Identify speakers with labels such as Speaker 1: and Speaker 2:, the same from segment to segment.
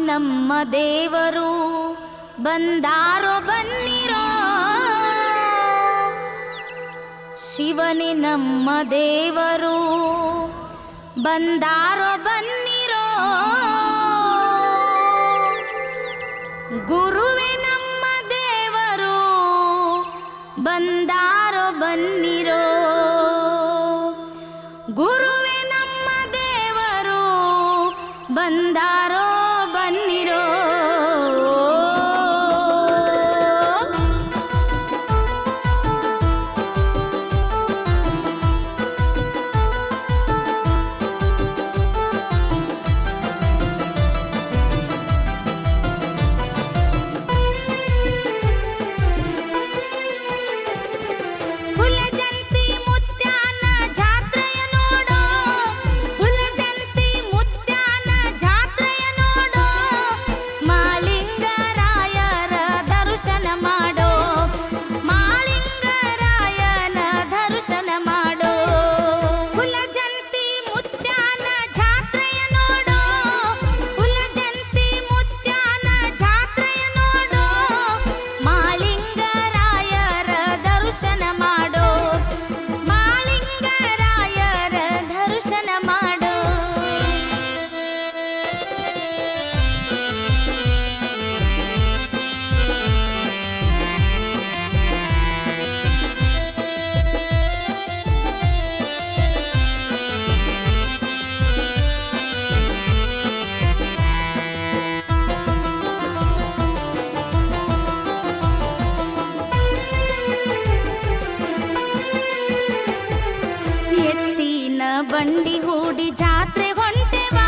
Speaker 1: ನಮ್ಮ ದೇವರು ಬಂದಾರೋ ಬನ್ನಿರೋ, ಶಿವನೇ ನಮ್ಮ ದೇವರು ಬಂದಾರೋ ಬನ್ನಿರೋ, ಗುರುವೇ ನಮ್ಮ ದೇವರು ಬಂದಾರೋ ಬನ್ನಿರೋ, ಗುರುವೇ ನಮ್ಮ ದೇವರು ಬಂದಾರೋ ಬನ್ನಿರೋ. ಬಂಡಿ ಹೂಡಿ ಜಾತ್ರೆ ಹೊಂಟೆವಾ,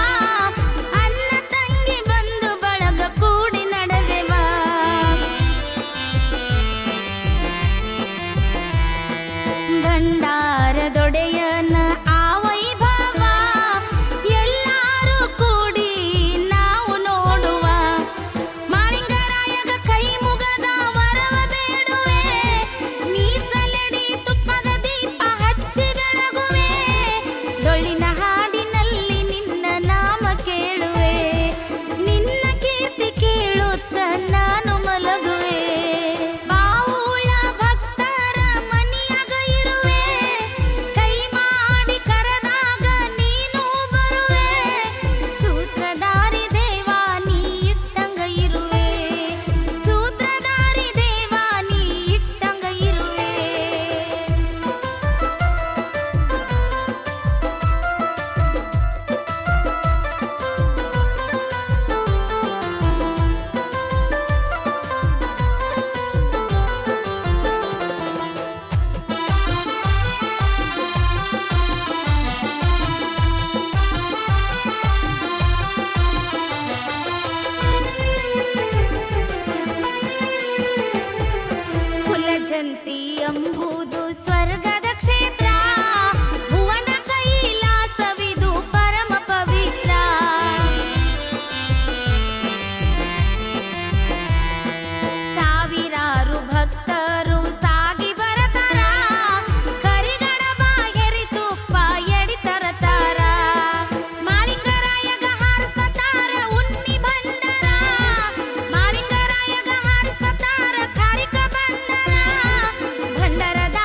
Speaker 1: ಅಣ್ಣ ತಂಗಿ ಬಂದು ಬಳಗ ಕೂಡಿ ನಡೆದೆವಾ, ಭಂಡಾರದೊಡೆಯನ ಆ ವೈಭವ ಎಲ್ಲಾರು ಕೂಡಿ ನಾವು ನೋಡುವ, ಮಾಳಿಂಗರಾಯಗ ಕೈ ಮುಗದ ವರವ ಬೇಡುವೆ, ಮೀಸಲೆಡಿ ತುಪ್ಪದ ದೀಪ ಹಚ್ಚಿ ಬೆಳಗುವೆ, ಡೊಳ್ಳಿನ ಹಾಡಿನಲ್ಲಿ ನಿನ್ನ ನಾಮ ಕೇಳುವೆ, ನಿನ್ನ ಕೀರ್ತಿ ಕೇಳುತ್ತ ನಾನು ಮಲಗುವೆ, ಬಾವುಳ ಭಕ್ತರ ಮನಿಯಾಗ ಇರುವೆ, ಕೈ ಮಾಡಿ ಕರೆದಾಗ ನೀನು ಬರುವೆ, ಸೂತ್ರಧಾರಿ ದೇವಾ ನೀ ಇಟ್ಟಂಗ ಇರುವೆ, ಸೂತ್ರಧಾರಿ ದೇವಾ ನೀ ಇಟ್ಟಂಗ ಇರುವೆ. ಕುಲಜಂತಿ ಎಂಬುದು ಸ್ವರ್ಗದ ಕ್ಷೇತ್ರ, ಭುವನ ಕೈಲಾಸವಿದು ಪರಮ ಪವಿತ್ರ, ಸಾವಿರಾರು ಭಕ್ತರು ಸಾಗಿ ಬರತಾರ, ಕರಿಗಡಬ ಎರಿ ತುಪ್ಪ ಎಡಿ ತರತಾರ, ಮಾಳಿಂಗರಾಯಗ ಹಾರಿಸತಾರ ಉನ್ನಿ ಭಂಡಾರ, ಮಾಳಿಂಗರಾಯಗ ಹಾರಿಸತಾರ ಕಾರಿಕ ಬಂಡರ, ಭಂಡರದ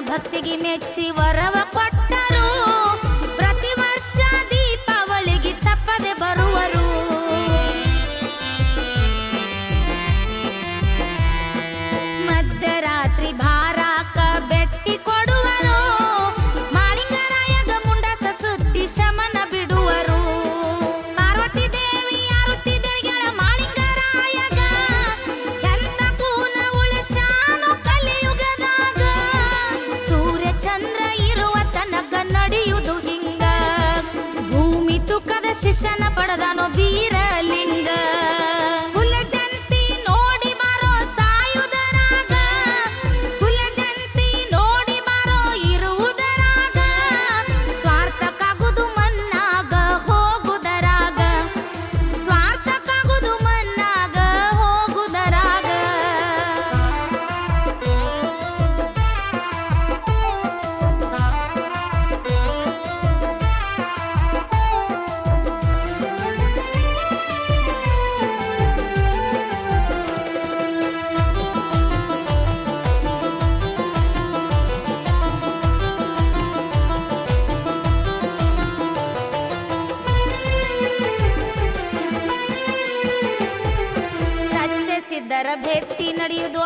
Speaker 1: ಭಕ್ತಿಗೆ ಮೆಚ್ಚಿ ವರವ ಕೊಟ್ಟರು. ಪ್ರತಿ ವರ್ಷ ದೀಪಾವಳಿಗೆ ತಪ್ಪದೆ ಬರುವರು. ಮಧ್ಯರಾತ್ರಿ ಭಾರಾಕ ಬೆಟ್ಟಿ ಕೊಡುವರು. ಮಾಳಿಂಗರಾಯಗ ಮುಂಡಸ ಸುದ್ದಿ ಶಮನ ಬಿಡುವರು. ಪಾರ್ವತಿ ದೇವಿ ಆರುತಿ ಬೆಳಗಳ ಮಾಳಿಂಗರಾಯಗ ಎಂತ ಕೂನ ಉಳಿಸಾನು ಕಲಿಯುಗದಾಗ. ಸೂರ್ಯ ಚಂದ್ರ ಇರುವ ತನಕ ನಡೆಯುವುದು ಹಿಂಗ. ಭೂಮಿ ತುಕ್ಕದ ಶಿಷ್ಯನ ಪಡೆದನು ಬೀರಲಿಂಗ. ಹುಲಜಂತಿ ನೋಡಿ ಬಾರೋ ಸಾಯುವುದರಾಗ. ಹುಲಜಂತಿ ನೋಡಿ ಬಾರೋ ಇರುವುದರಾಗ. ಸ್ವಾರ್ಥಕ್ಕಾಗುದು ಮನ್ನಾಗ ಹೋಗುದರಾಗ. ಸ್ವಾರ್ಥಕ್ಕಾಗುದು ಮನ್ನಾಗ ಹೋಗುದರಾಗ. ಸತ್ಯ ಸಿದ್ಧರ ಭೇಟಿ ನಡೆಯುವುದು